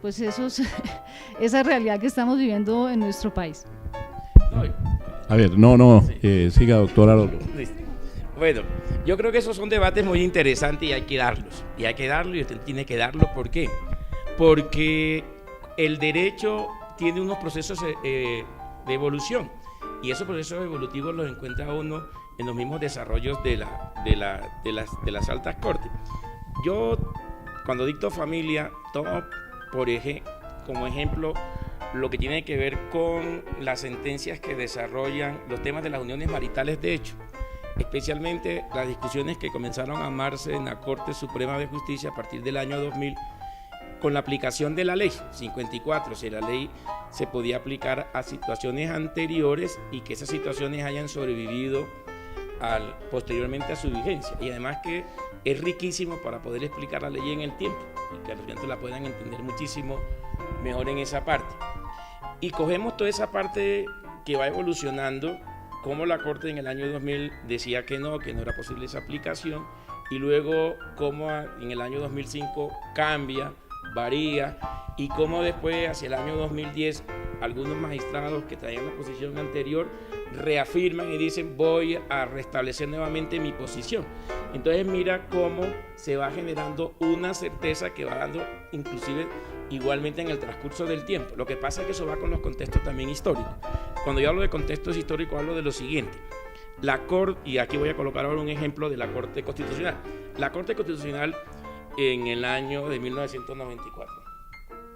pues esa realidad que estamos viviendo en nuestro país. A ver, siga, doctor Haroldo. Bueno, yo creo que esos son debates muy interesantes y hay que darlos. Y usted tiene que darlo. ¿Por qué? Porque el derecho tiene unos procesos de evolución, y esos procesos evolutivos los encuentra uno en los mismos desarrollos de las altas cortes. Yo, cuando dicto familia, tomo como ejemplo lo que tiene que ver con las sentencias que desarrollan los temas de las uniones maritales de hecho. especialmente las discusiones que comenzaron a armarse en la Corte Suprema de Justicia a partir del año 2000, con la aplicación de la ley 54, si la ley se podía aplicar a situaciones anteriores y que esas situaciones hayan sobrevivido posteriormente a su vigencia, y además que es riquísimo para poder explicar la ley en el tiempo y que los estudiantes la puedan entender muchísimo mejor en esa parte. Y cogemos toda esa parte que va evolucionando, como la Corte en el año 2000 decía que no era posible esa aplicación, y luego como en el año 2005 cambia, varía, y como después hacia el año 2010 algunos magistrados que traían la posición anterior reafirman y dicen voy a restablecer nuevamente mi posición. Entonces mira cómo se va generando una certeza que va dando inclusive igualmente en el transcurso del tiempo. Lo que pasa es que eso va con los contextos también históricos. Cuando yo hablo de contextos históricos hablo de lo siguiente. La Corte, y aquí voy a colocar ahora un ejemplo de la Corte Constitucional. La Corte Constitucional en el año de 1994.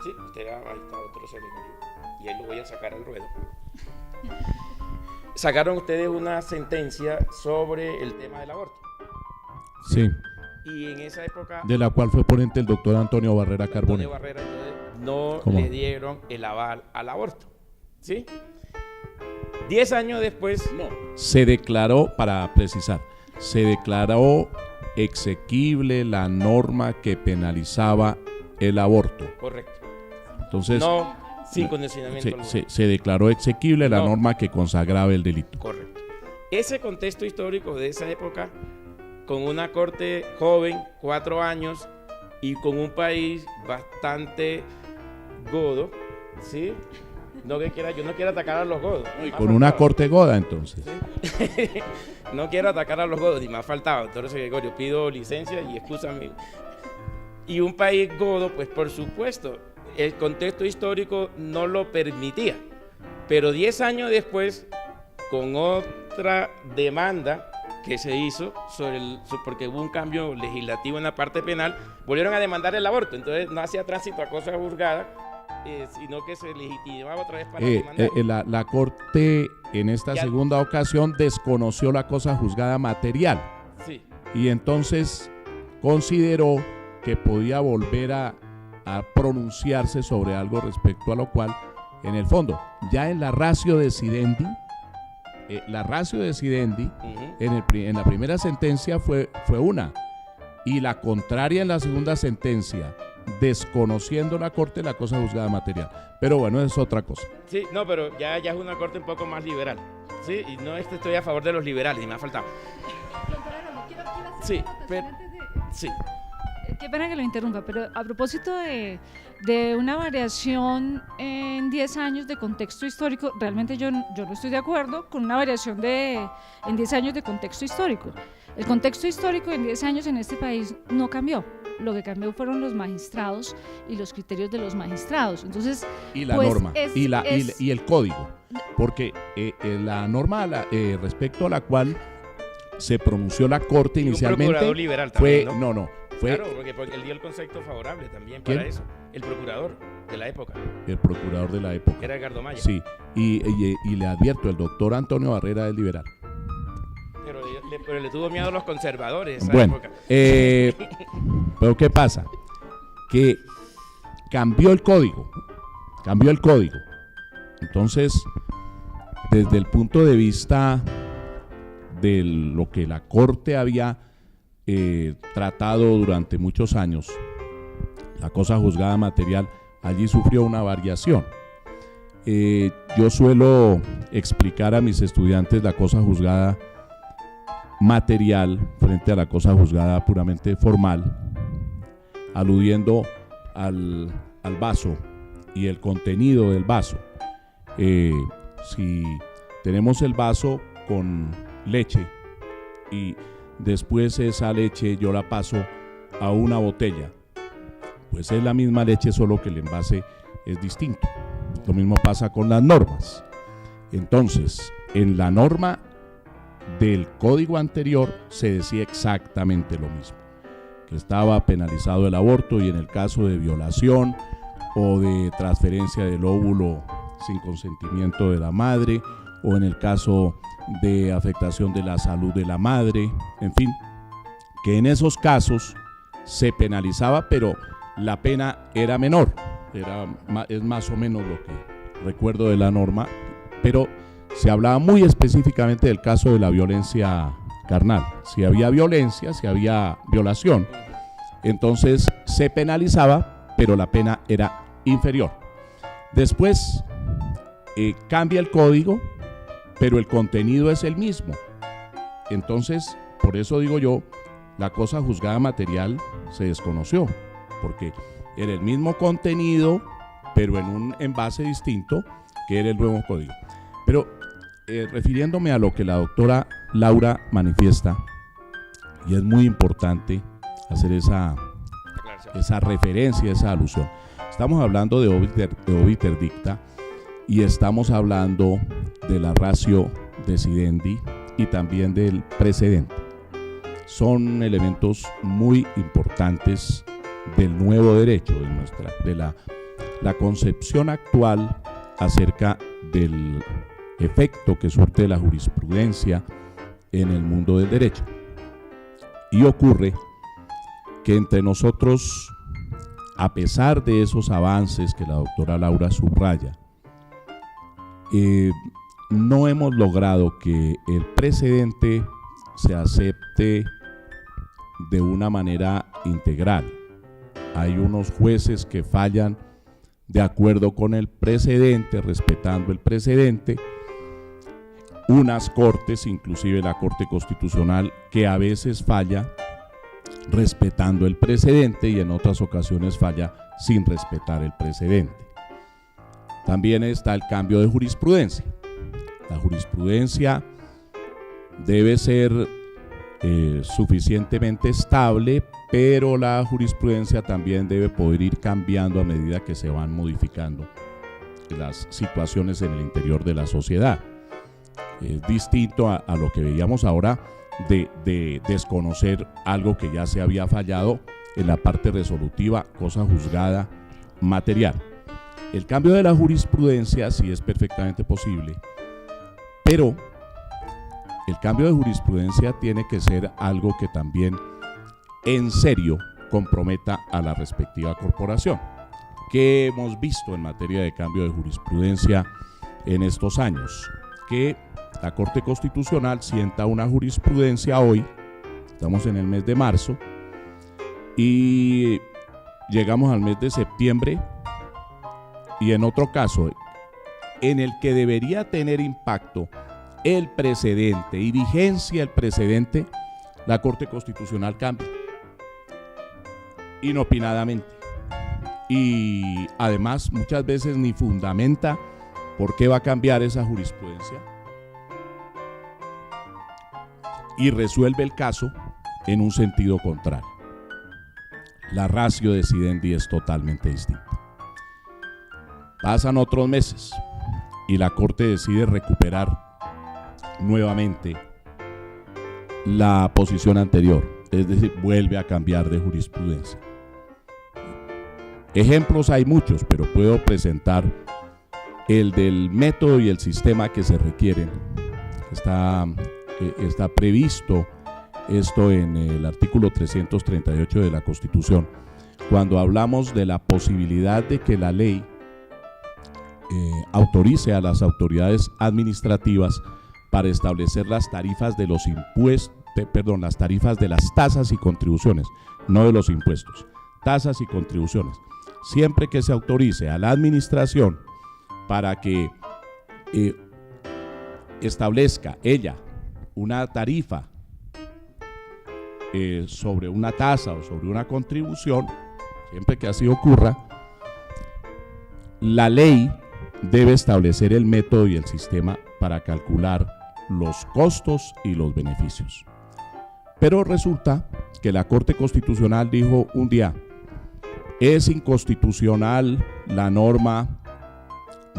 Sí, ahí está otro cerebro. Y ahí lo voy a sacar al ruedo. Sacaron ustedes una sentencia sobre el tema del aborto. Sí. Y en esa época... De la cual fue ponente el doctor Antonio Barrera Carbonell. Antonio Barrera, no le dieron el aval al aborto. ¿Sí? 10 años después... No. Se declaró, para precisar, se declaró exequible la norma que penalizaba el aborto. Correcto. Entonces... No, sin condicionamiento. Se declaró exequible la norma que consagraba el delito. Correcto. Ese contexto histórico de esa época, con una corte joven, 4 años, y con un país bastante godo, ¿sí? Yo no quiero atacar a los godos. Y con una corte goda, entonces. ¿Sí? No quiero atacar a los godos, ni me ha faltado. Entonces, Gregorio, pido licencia y excúsame. Y un país godo, pues por supuesto, el contexto histórico no lo permitía. Pero 10 años después, con otra demanda que se hizo porque hubo un cambio legislativo en la parte penal, volvieron a demandar el aborto. Entonces no hacía tránsito a cosa juzgada, sino que se legitimaba otra vez para demandar. La Corte en esta segunda ocasión desconoció la cosa juzgada material. Sí. Y entonces consideró que podía volver a pronunciarse sobre algo respecto a lo cual, en el fondo, ya en la ratio decidendi, en la primera sentencia fue una, y la contraria en la segunda sentencia, desconociendo la Corte la cosa juzgada material. Pero bueno, es otra cosa. Sí, no, pero ya es una Corte un poco más liberal. Sí, y no estoy a favor de los liberales, y me ha faltado. Sí, pero... Sí. Qué pena que lo interrumpa, pero a propósito de una variación en 10 años de contexto histórico, realmente yo no estoy de acuerdo con una variación en 10 años de contexto histórico. El contexto histórico en 10 años en este país no cambió. Lo que cambió fueron los magistrados y los criterios de los magistrados. Entonces, y la norma, y el código. Porque la norma respecto a la cual se pronunció la Corte inicialmente... Un procurador liberal también, fue, ¿no? No. Claro, porque él dio el concepto favorable también para eso. El procurador de la época. El procurador de la época. Era Edgardo Maya. Sí, y le advierto, el doctor Antonio Barrera es liberal. Pero le tuvo miedo a los conservadores esa bueno, época. Pero ¿qué pasa? Que cambió el código. Entonces, desde el punto de vista de lo que la Corte había tratado durante muchos años, la cosa juzgada material, allí sufrió una variación. Yo suelo explicar a mis estudiantes la cosa juzgada material frente a la cosa juzgada puramente formal, aludiendo al vaso y el contenido del vaso. Si tenemos el vaso con leche y después esa leche yo la paso a una botella, pues es la misma leche, solo que el envase es distinto. Lo mismo pasa con las normas. Entonces, en la norma del código anterior se decía exactamente lo mismo, que estaba penalizado el aborto, y en el caso de violación o de transferencia del óvulo sin consentimiento de la madre, o en el caso de afectación de la salud de la madre, en fin, que en esos casos se penalizaba, pero la pena era menor, es más o menos lo que recuerdo de la norma, pero se hablaba muy específicamente del caso de la violencia carnal. Si había violencia, si había violación, entonces se penalizaba, pero la pena era inferior. Después cambia el código, pero el contenido es el mismo. Entonces, por eso digo yo, la cosa juzgada material se desconoció, porque era el mismo contenido, pero en un envase distinto, que era el nuevo código. Pero refiriéndome a lo que la doctora Laura manifiesta, y es muy importante hacer esa referencia, esa alusión. Estamos hablando de obiter dicta y estamos hablando de la ratio decidendi y también del precedente. Son elementos muy importantes del nuevo derecho, de la concepción actual acerca del efecto que surte la jurisprudencia en el mundo del derecho. Y ocurre que entre nosotros, a pesar de esos avances que la doctora Laura subraya, no hemos logrado que el precedente se acepte de una manera integral. Hay unos jueces que fallan de acuerdo con el precedente, respetando el precedente, unas cortes, inclusive la Corte Constitucional, que a veces falla respetando el precedente y en otras ocasiones falla sin respetar el precedente. También está el cambio de jurisprudencia. La jurisprudencia debe ser suficientemente estable, pero la jurisprudencia también debe poder ir cambiando a medida que se van modificando las situaciones en el interior de la sociedad. Es distinto a lo que veíamos ahora de desconocer algo que ya se había fallado en la parte resolutiva, cosa juzgada material. El cambio de la jurisprudencia sí es perfectamente posible, pero el cambio de jurisprudencia tiene que ser algo que también en serio comprometa a la respectiva corporación. ¿Qué hemos visto en materia de cambio de jurisprudencia en estos años? Que la Corte Constitucional sienta una jurisprudencia hoy, estamos en el mes de marzo, y llegamos al mes de septiembre, y en otro caso, en el que debería tener impacto el precedente y vigencia el precedente, la Corte Constitucional cambia inopinadamente. Y además muchas veces ni fundamenta por qué va a cambiar esa jurisprudencia y resuelve el caso en un sentido contrario. La ratio decidendi es totalmente distinta. Pasan otros meses y la Corte decide recuperar nuevamente la posición anterior, es decir, vuelve a cambiar de jurisprudencia. Ejemplos hay muchos, pero puedo presentar el del método y el sistema que se requieren. Está previsto esto en el artículo 338 de la Constitución, cuando hablamos de la posibilidad de que la ley autorice a las autoridades administrativas para establecer las tarifas de los impuestos, las tarifas de las tasas y contribuciones, no de los impuestos, tasas y contribuciones. Siempre que se autorice a la administración para que establezca ella una tarifa sobre una tasa o sobre una contribución, siempre que así ocurra, la ley debe establecer el método y el sistema para calcular los costos y los beneficios. Pero resulta que la Corte Constitucional dijo un día: es inconstitucional la norma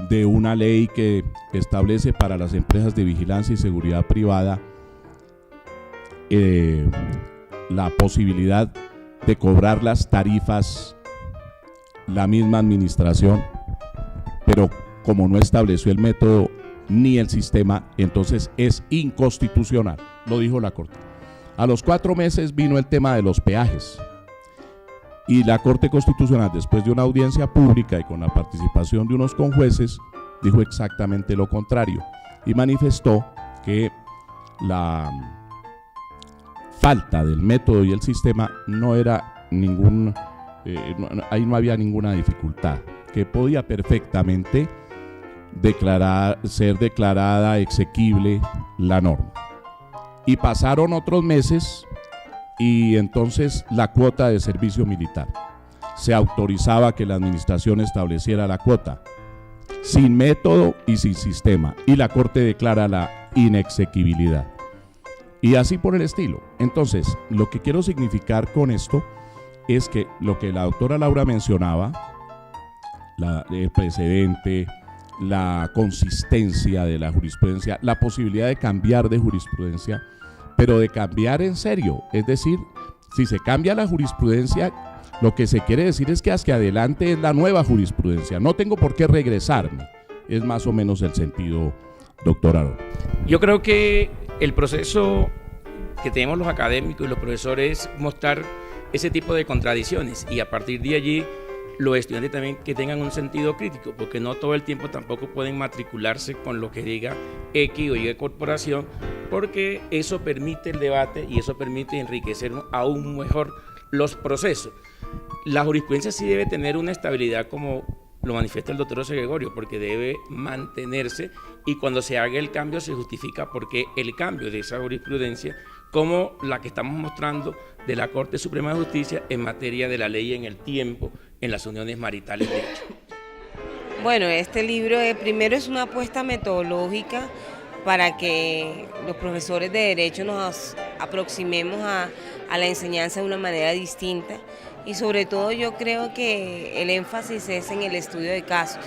de una ley que establece para las empresas de vigilancia y seguridad privada la posibilidad de cobrar las tarifas la misma administración, pero como no estableció el método ni el sistema, entonces es inconstitucional, lo dijo la Corte. A los 4 meses vino el tema de los peajes y la Corte Constitucional, después de una audiencia pública y con la participación de unos conjueces, dijo exactamente lo contrario y manifestó que la falta del método y el sistema no era ahí no había ninguna dificultad, que podía perfectamente ser declarada exequible la norma. Y pasaron otros meses y entonces la cuota de servicio militar. Se autorizaba que la administración estableciera la cuota sin método y sin sistema, y la Corte declara la inexequibilidad. Y así por el estilo. Entonces, lo que quiero significar con esto es que lo que la doctora Laura mencionaba, el precedente, la consistencia de la jurisprudencia, la posibilidad de cambiar de jurisprudencia, pero de cambiar en serio. Es decir, si se cambia la jurisprudencia, lo que se quiere decir es que hacia adelante es la nueva jurisprudencia. No tengo por qué regresarme. Es más o menos el sentido, doctor Aarón. Yo creo que el proceso que tenemos los académicos y los profesores es mostrar ese tipo de contradicciones y a partir de allí los estudiantes también que tengan un sentido crítico, porque no todo el tiempo tampoco pueden matricularse con lo que diga X o Y corporación, porque eso permite el debate y eso permite enriquecer aún mejor los procesos. La jurisprudencia sí debe tener una estabilidad como lo manifiesta el doctor José Gregorio, porque debe mantenerse y cuando se haga el cambio se justifica porque el cambio de esa jurisprudencia, como la que estamos mostrando de la Corte Suprema de Justicia en materia de la ley en el tiempo, en las uniones maritales de hecho. Bueno, este libro primero es una apuesta metodológica para que los profesores de Derecho nos aproximemos a la enseñanza de una manera distinta y sobre todo yo creo que el énfasis es en el estudio de casos,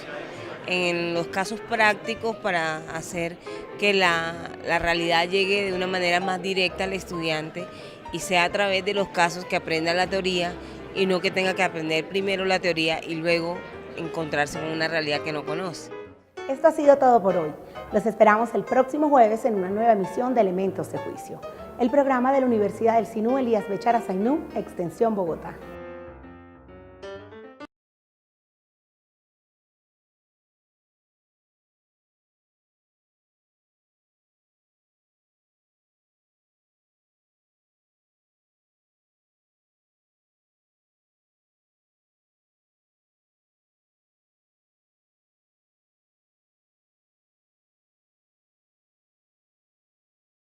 en los casos prácticos para hacer que la realidad llegue de una manera más directa al estudiante y sea a través de los casos que aprenda la teoría y no que tenga que aprender primero la teoría y luego encontrarse con una realidad que no conoce. Esto ha sido todo por hoy. Los esperamos el próximo jueves en una nueva emisión de Elementos de Juicio, el programa de la Universidad del Sinú Elías Bechara Sainú, Extensión Bogotá.